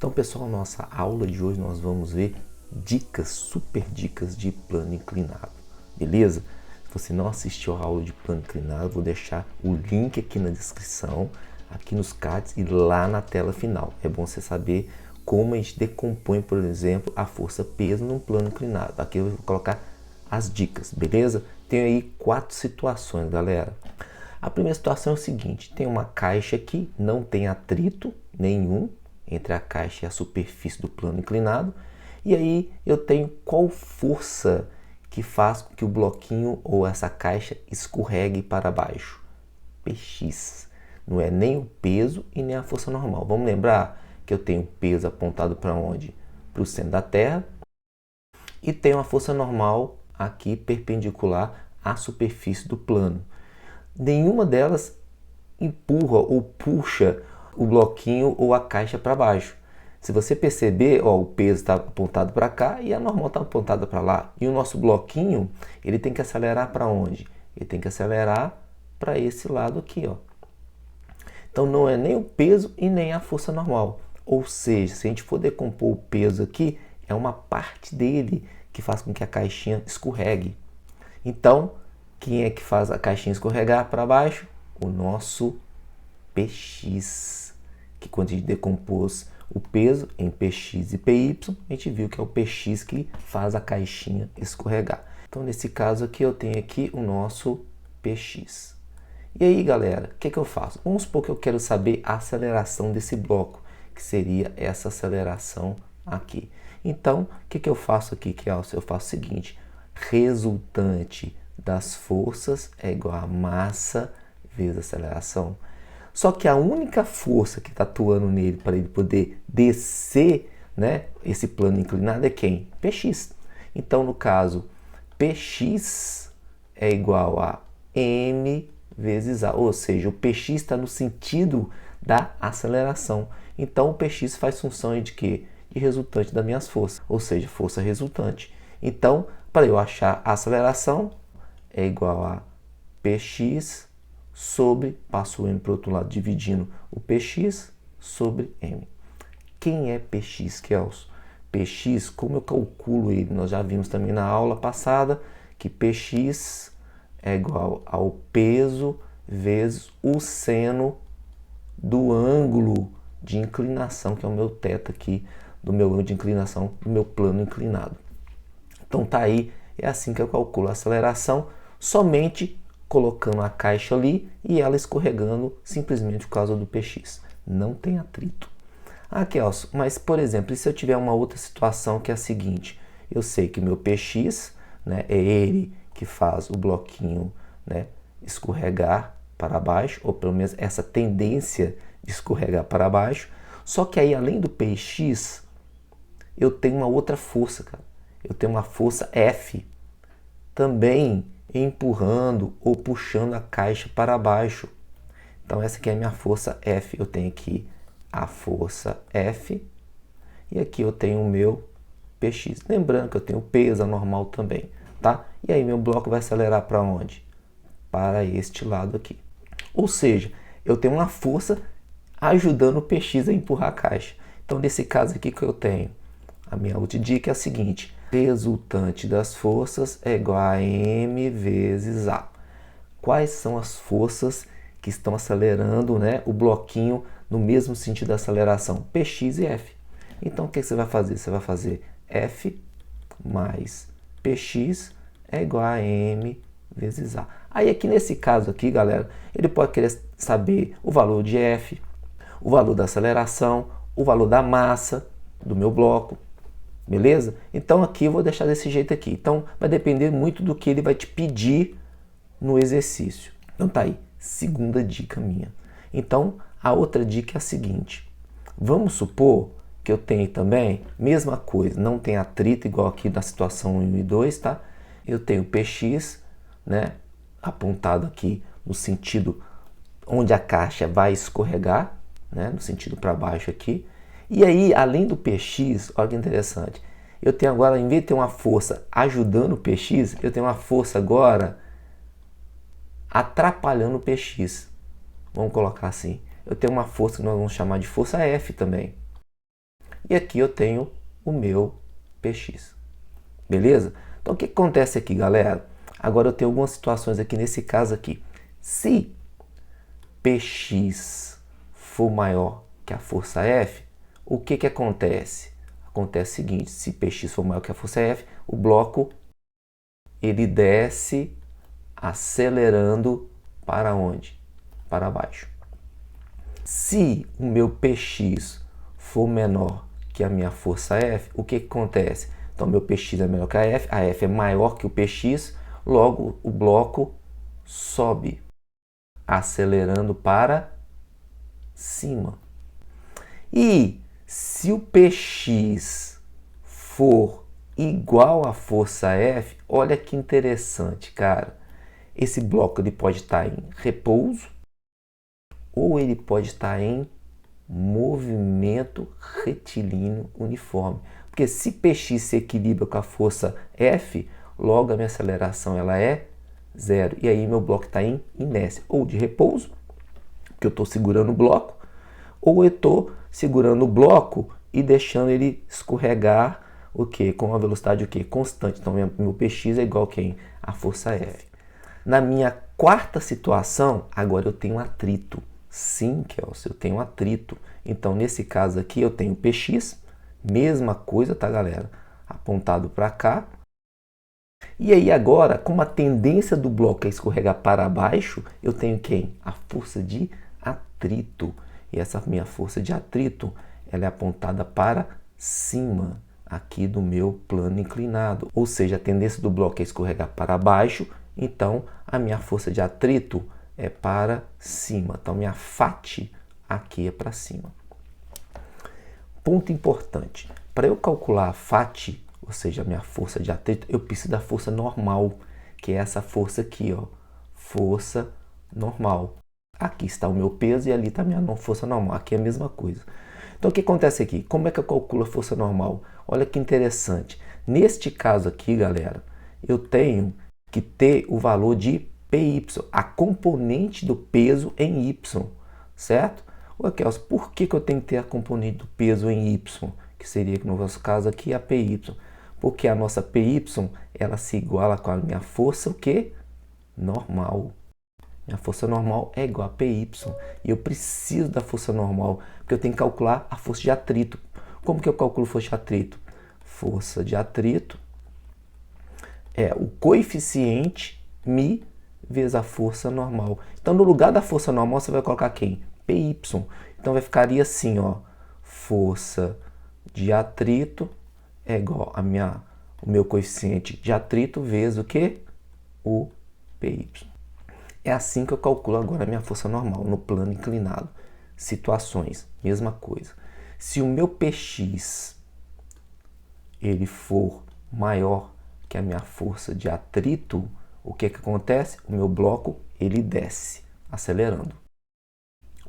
Então, pessoal, nossa aula de hoje nós vamos ver dicas, super dicas de plano inclinado, beleza? Se você não assistiu a aula de plano inclinado, vou deixar o link aqui na descrição, aqui nos cards e lá na tela final. É bom você saber como a gente decompõe, por exemplo, a força-peso num plano inclinado. Aqui eu vou colocar as dicas, beleza? Tem aí 4 situações, galera. A primeira situação é o seguinte: tem uma caixa aqui, não tem atrito nenhum entre a caixa e a superfície do plano inclinado, e aí eu tenho qual força que faz com que o bloquinho ou essa caixa escorregue para baixo? Px. Não é nem o peso e nem a força normal. Vamos lembrar que eu tenho o peso apontado para onde? Para o centro da Terra, e tenho a força normal aqui perpendicular à superfície do plano. Nenhuma delas empurra ou puxa o bloquinho ou a caixa para baixo. Se você perceber, ó, o peso está apontado para cá e a normal está apontada para lá. E o nosso bloquinho, ele tem que acelerar para onde? Ele tem que acelerar para esse lado aqui, ó. Então não é nem o peso e nem a força normal. Ou seja, se a gente for decompor o peso aqui, é uma parte dele que faz com que a caixinha escorregue. Então, quem é que faz a caixinha escorregar para baixo? O nosso Px, que quando a gente decompôs o peso em Px e Py, a gente viu que é o Px que faz a caixinha escorregar. Então, nesse caso aqui, eu tenho aqui o nosso Px. E aí, galera, o que eu faço? Vamos supor que eu quero saber a aceleração desse bloco, que seria essa aceleração aqui. Então, o que eu faço aqui, Kelso? Eu faço o seguinte: resultante das forças é igual a massa vezes a aceleração. Só que a única força que está atuando nele para ele poder descer, né, esse plano inclinado é quem? Px. Então, no caso, Px é igual a m vezes a, ou seja, o Px está no sentido da aceleração. Então, o Px faz função de quê? De resultante das minhas forças, ou seja, força resultante. Então, para eu achar a aceleração, é igual a Px sobre, passo o m para o outro lado, dividindo o Px sobre m. Quem é Px, Kelso? Px, como eu calculo ele? Nós já vimos também na aula passada que Px é igual ao peso vezes o seno do ângulo de inclinação, que é o meu θ aqui, do meu ângulo de inclinação, do meu plano inclinado. Então tá aí, é assim que eu calculo a aceleração, somente colocando a caixa ali e ela escorregando simplesmente por causa do Px. Não tem atrito. Ah, Kelso, mas por exemplo, e se eu tiver uma outra situação que é a seguinte: eu sei que o meu Px, né, é ele que faz o bloquinho, né, escorregar para baixo, ou pelo menos essa tendência de escorregar para baixo, só que aí além do Px, eu tenho uma outra força, cara. Eu tenho uma força F também empurrando ou puxando a caixa para baixo. Então essa aqui é a minha força F. Eu tenho aqui a força F e aqui eu tenho o meu Px. Lembrando que eu tenho o peso normal também, tá? E aí meu bloco vai acelerar para onde? Para este lado aqui. Ou seja, eu tenho uma força ajudando o Px a empurrar a caixa. Então nesse caso aqui que eu tenho, a minha outra dica é a seguinte: resultante das forças é igual a m vezes a. Quais são as forças que estão acelerando, né, o bloquinho no mesmo sentido da aceleração? Px e F. Então o que você vai fazer? Você vai fazer F mais Px é igual a m vezes a. Aí aqui nesse caso aqui, galera, ele pode querer saber o valor de F, o valor da aceleração, o valor da massa do meu bloco. Beleza? Então aqui eu vou deixar desse jeito aqui. Então vai depender muito do que ele vai te pedir no exercício. Então tá aí, segunda dica minha. Então a outra dica é a seguinte: vamos supor que eu tenho também, mesma coisa, não tem atrito igual aqui na situação 1 e 2, tá? Eu tenho Px, né, apontado aqui no sentido onde a caixa vai escorregar, né, no sentido para baixo aqui. E aí, além do Px, olha que interessante, eu tenho agora, em vez de ter uma força ajudando o Px, eu tenho uma força agora atrapalhando o Px. Vamos colocar assim. Eu tenho uma força que nós vamos chamar de força F também. e aqui eu tenho o meu px. Beleza? Então o que acontece aqui, galera? Agora eu tenho algumas situações aqui nesse caso aqui. Se px for maior que a força F, o que acontece? Acontece o seguinte, se px for maior que a força F, o bloco ele desce acelerando para onde? Para baixo. Se o meu px for menor que a minha força F, o que acontece? Então meu px é menor que a F é maior que o px, logo o bloco sobe, acelerando para cima. E se o px for igual à força F, olha que interessante, cara. Esse bloco ele pode estar em repouso ou ele pode estar em movimento retilíneo uniforme. Porque se px se equilibra com a força F, logo a minha aceleração ela é zero. E aí meu bloco está em inércia, ou de repouso, porque eu estou segurando o bloco, ou eu estou segurando o bloco e deixando ele escorregar o quê? Com uma velocidade o quê? Constante. Então meu px é igual a quem? A força F. Na minha quarta situação, agora eu tenho atrito. Sim, Kelsey, eu tenho atrito. Então, nesse caso aqui, eu tenho px, mesma coisa, tá, galera? Apontado para cá. E aí, agora, como a tendência do bloco é escorregar para baixo, eu tenho quem? A força de atrito. E essa minha força de atrito, ela é apontada para cima, aqui do meu plano inclinado. Ou seja, a tendência do bloco é escorregar para baixo, então a minha força de atrito é para cima. Então, minha FAT aqui é para cima. Ponto importante. Para eu calcular a FAT, ou seja, a minha força de atrito, eu preciso da força normal, que é essa força aqui, ó. Força normal. Aqui está o meu peso e ali está a minha força normal. Aqui é a mesma coisa. Então, o que acontece aqui? Como é que eu calculo a força normal? Olha que interessante. Neste caso aqui, galera, eu tenho que ter o valor de PY, a componente do peso em Y, certo? Ô, Kelsey, por que eu tenho que ter a componente do peso em Y? Que seria, no nosso caso aqui, a PY. Porque a nossa PY, ela se iguala com a minha força, o quê? Normal. Minha força normal é igual a PY. E eu preciso da força normal, porque eu tenho que calcular a força de atrito. Como que eu calculo força de atrito? Força de atrito é o coeficiente μ vezes a força normal. Então, no lugar da força normal, você vai colocar quem? PY. Então, vai ficaria assim, ó. Força de atrito é igual a o meu coeficiente de atrito vezes o quê? O PY. É assim que eu calculo agora a minha força normal, no plano inclinado. Situações, mesma coisa. Se o meu PX ele for maior que a minha força de atrito, o que acontece? O meu bloco ele desce, acelerando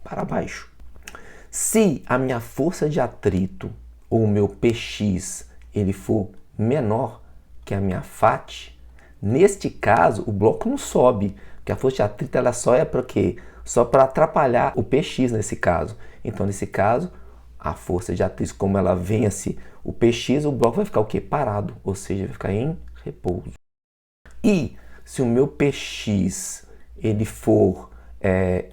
para baixo. Se a minha força de atrito ou o meu PX ele for menor que a minha FAT, neste caso o bloco não sobe, porque a força de atrito ela só é para quê? Só para atrapalhar o PX nesse caso. Então, nesse caso, a força de atrito, como ela vence o PX, o bloco vai ficar o quê? Parado, ou seja, vai ficar em repouso. E se o meu PX ele for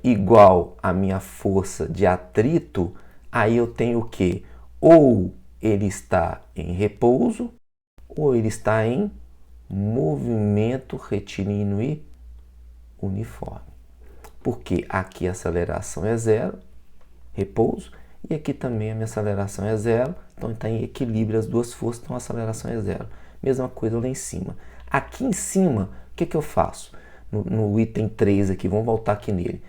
igual à minha força de atrito, aí eu tenho o quê? Ou ele está em repouso, ou ele está em movimento retilíneo e uniforme. Porque aqui a aceleração é zero, repouso, e aqui também a minha aceleração é zero, então está em equilíbrio as duas forças, então a aceleração é zero. Mesma coisa lá em cima. Aqui em cima, o que eu faço? No item 3 aqui, vamos voltar aqui nele.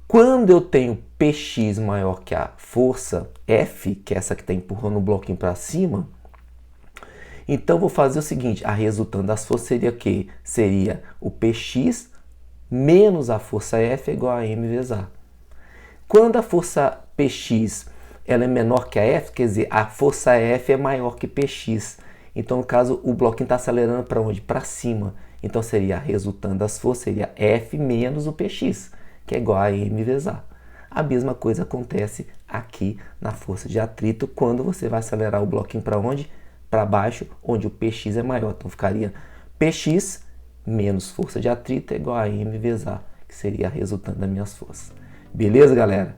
Quando eu tenho Px maior que a força F, que é essa que está empurrando o bloquinho para cima, então vou fazer o seguinte, a resultante das forças seria o quê? Seria o Px menos a força F é igual a m vezes a. Quando a força Px ela é menor que a F, quer dizer, a força F é maior que Px. Então, no caso, o bloquinho está acelerando para onde? Para cima. Então, seria a resultante das forças, seria F menos o Px, que é igual a m vezes a. A mesma coisa acontece aqui na força de atrito quando você vai acelerar o bloquinho para onde? Para baixo, onde o Px é maior. Então ficaria Px menos força de atrito é igual a m vezes A, que seria a resultante das minhas forças. Beleza, galera?